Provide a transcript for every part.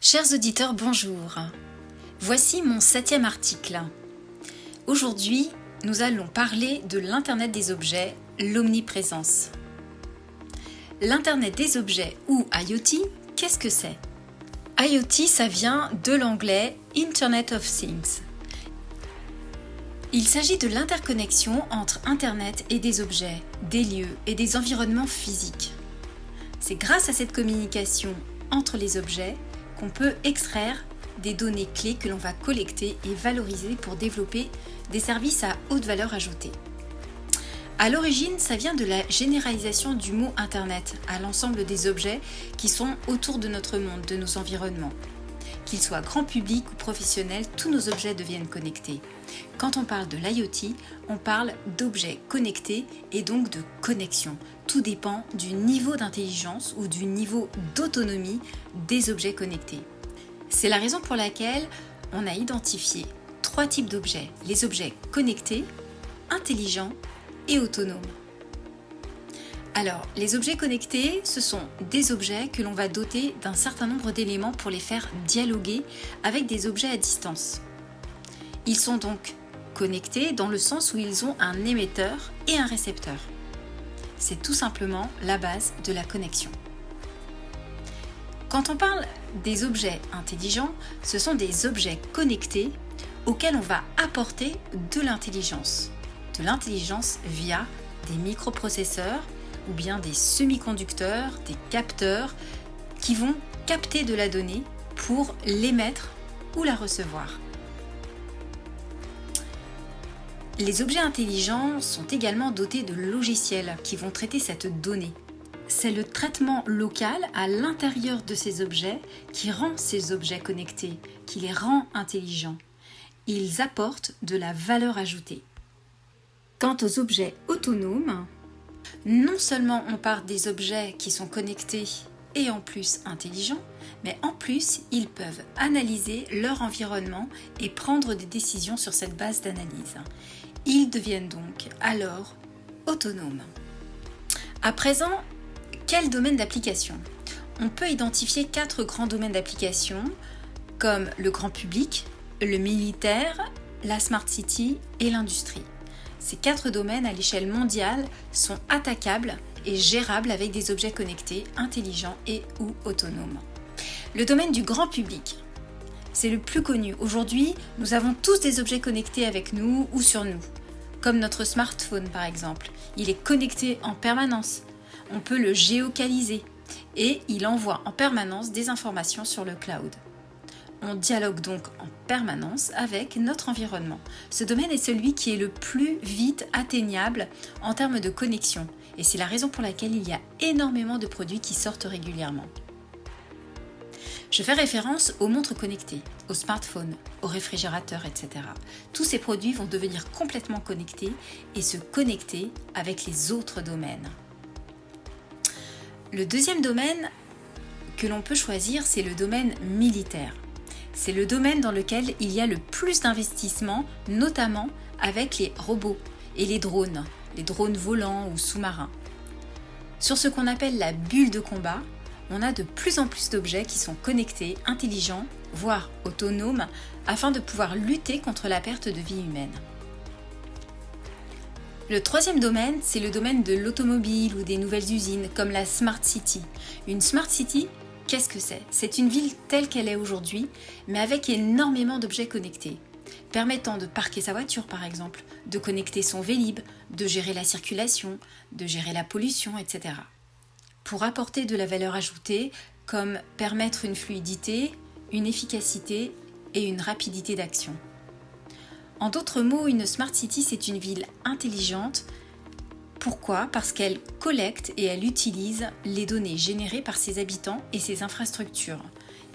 Chers auditeurs, bonjour. Voici mon 7e article. Aujourd'hui, nous allons parler de l'Internet des objets, l'omniprésence. L'Internet des objets ou IoT, qu'est-ce que c'est? IoT, ça vient de l'anglais Internet of Things. Il s'agit de l'interconnexion entre Internet et des objets, des lieux et des environnements physiques. C'est grâce à cette communication entre les objets qu'on peut extraire des données clés que l'on va collecter et valoriser pour développer des services à haute valeur ajoutée. À l'origine, ça vient de la généralisation du mot Internet à l'ensemble des objets qui sont autour de notre monde, de nos environnements. Qu'ils soient grand public ou professionnels, tous nos objets deviennent connectés. Quand on parle de l'IoT, on parle d'objets connectés et donc de connexion. Tout dépend du niveau d'intelligence ou du niveau d'autonomie des objets connectés. C'est la raison pour laquelle on a identifié 3 types d'objets. Les objets connectés, intelligents et autonomes. Alors, les objets connectés, ce sont des objets que l'on va doter d'un certain nombre d'éléments pour les faire dialoguer avec des objets à distance. Ils sont donc connectés dans le sens où ils ont un émetteur et un récepteur. C'est tout simplement la base de la connexion. Quand on parle des objets intelligents, ce sont des objets connectés auxquels on va apporter de l'intelligence. De l'intelligence via des microprocesseurs ou bien des semi-conducteurs, des capteurs qui vont capter de la donnée pour l'émettre ou la recevoir. Les objets intelligents sont également dotés de logiciels qui vont traiter cette donnée. C'est le traitement local à l'intérieur de ces objets qui rend ces objets connectés, qui les rend intelligents. Ils apportent de la valeur ajoutée. Quant aux objets autonomes, non seulement on parle des objets qui sont connectés et en plus intelligents, mais en plus ils peuvent analyser leur environnement et prendre des décisions sur cette base d'analyse. Ils deviennent donc alors autonomes. À présent, quel domaine d'application? On peut identifier 4 grands domaines d'application comme le grand public, le militaire, la smart city et l'industrie. Ces 4 domaines à l'échelle mondiale sont attaquables et gérables avec des objets connectés, intelligents et ou autonomes. Le domaine du grand public, c'est le plus connu. Aujourd'hui, nous avons tous des objets connectés avec nous ou sur nous, comme notre smartphone par exemple. Il est connecté en permanence. On peut le géocaliser et il envoie en permanence des informations sur le cloud. On dialogue donc en permanence avec notre environnement. Ce domaine est celui qui est le plus vite atteignable en termes de connexion. Et c'est la raison pour laquelle il y a énormément de produits qui sortent régulièrement. Je fais référence aux montres connectées, aux smartphones, aux réfrigérateurs, etc. Tous ces produits vont devenir complètement connectés et se connecter avec les autres domaines. Le deuxième domaine que l'on peut choisir, c'est le domaine militaire. C'est le domaine dans lequel il y a le plus d'investissement, notamment avec les robots et les drones volants ou sous-marins. Sur ce qu'on appelle la bulle de combat, on a de plus en plus d'objets qui sont connectés, intelligents, voire autonomes, afin de pouvoir lutter contre la perte de vie humaine. Le troisième domaine, c'est le domaine de l'automobile ou des nouvelles usines, comme la Smart City. Une Smart City, qu'est-ce que c'est? C'est une ville telle qu'elle est aujourd'hui, mais avec énormément d'objets connectés, permettant de parquer sa voiture par exemple, de connecter son Vélib, de gérer la circulation, de gérer la pollution, etc. Pour apporter de la valeur ajoutée, comme permettre une fluidité, une efficacité et une rapidité d'action. En d'autres mots, une Smart City, c'est une ville intelligente. Pourquoi? Parce qu'elle collecte et elle utilise les données générées par ses habitants et ses infrastructures.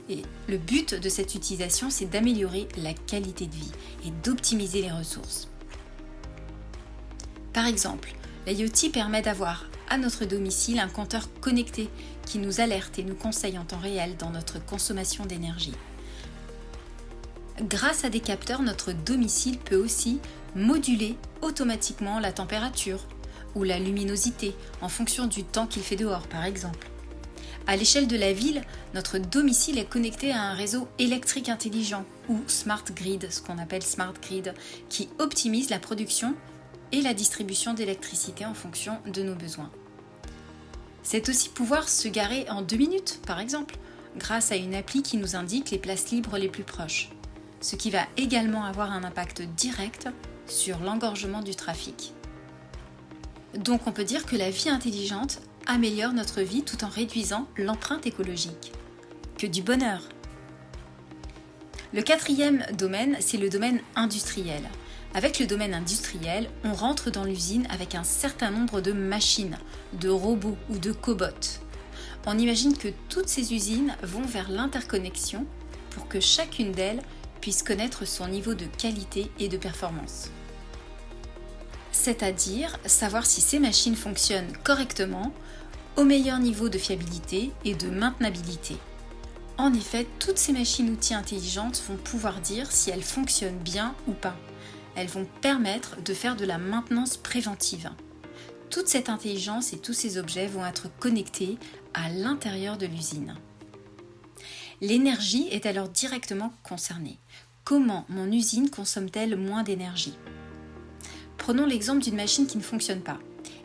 Et le but de cette utilisation, c'est d'améliorer la qualité de vie et d'optimiser les ressources. Par exemple, l'IoT permet d'avoir à notre domicile un compteur connecté qui nous alerte et nous conseille en temps réel dans notre consommation d'énergie. Grâce à des capteurs, notre domicile peut aussi moduler automatiquement la température ou la luminosité en fonction du temps qu'il fait dehors par exemple. À l'échelle de la ville, notre domicile est connecté à un réseau électrique intelligent ou smart grid, ce qu'on appelle smart grid, qui optimise la production et la distribution d'électricité en fonction de nos besoins. C'est aussi pouvoir se garer en 2 minutes, par exemple, grâce à une appli qui nous indique les places libres les plus proches, ce qui va également avoir un impact direct sur l'engorgement du trafic. Donc on peut dire que la vie intelligente améliore notre vie tout en réduisant l'empreinte écologique. Que du bonheur! Le 4e domaine, c'est le domaine industriel. Avec le domaine industriel, on rentre dans l'usine avec un certain nombre de machines, de robots ou de cobots. On imagine que toutes ces usines vont vers l'interconnexion pour que chacune d'elles puisse connaître son niveau de qualité et de performance. C'est-à-dire savoir si ces machines fonctionnent correctement, au meilleur niveau de fiabilité et de maintenabilité. En effet, toutes ces machines-outils intelligentes vont pouvoir dire si elles fonctionnent bien ou pas. Elles vont permettre de faire de la maintenance préventive. Toute cette intelligence et tous ces objets vont être connectés à l'intérieur de l'usine. L'énergie est alors directement concernée. Comment mon usine consomme-t-elle moins d'énergie ? Prenons l'exemple d'une machine qui ne fonctionne pas.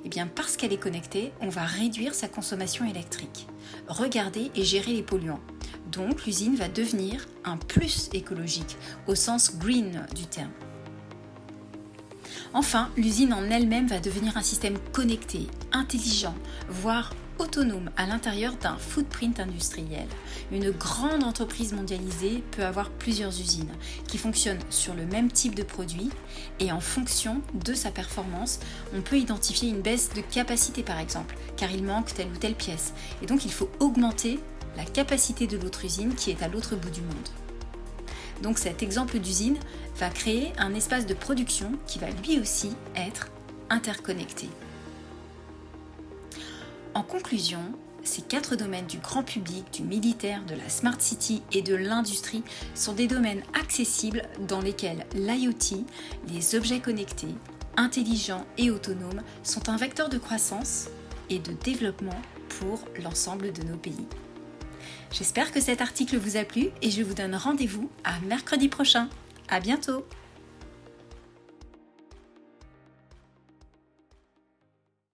Eh bien, parce qu'elle est connectée, on va réduire sa consommation électrique. Regarder et gérer les polluants. Donc, l'usine va devenir un plus écologique, au sens green du terme. Enfin, l'usine en elle-même va devenir un système connecté, intelligent, voire autonome à l'intérieur d'un footprint industriel. Une grande entreprise mondialisée peut avoir plusieurs usines qui fonctionnent sur le même type de produit et en fonction de sa performance, on peut identifier une baisse de capacité par exemple, car il manque telle ou telle pièce. Et donc il faut augmenter la capacité de l'autre usine qui est à l'autre bout du monde. Donc cet exemple d'usine va créer un espace de production qui va lui aussi être interconnecté. En conclusion, ces 4 domaines du grand public, du militaire, de la smart city et de l'industrie sont des domaines accessibles dans lesquels l'IoT, les objets connectés, intelligents et autonomes sont un vecteur de croissance et de développement pour l'ensemble de nos pays. J'espère que cet article vous a plu et je vous donne rendez-vous à mercredi prochain. À bientôt!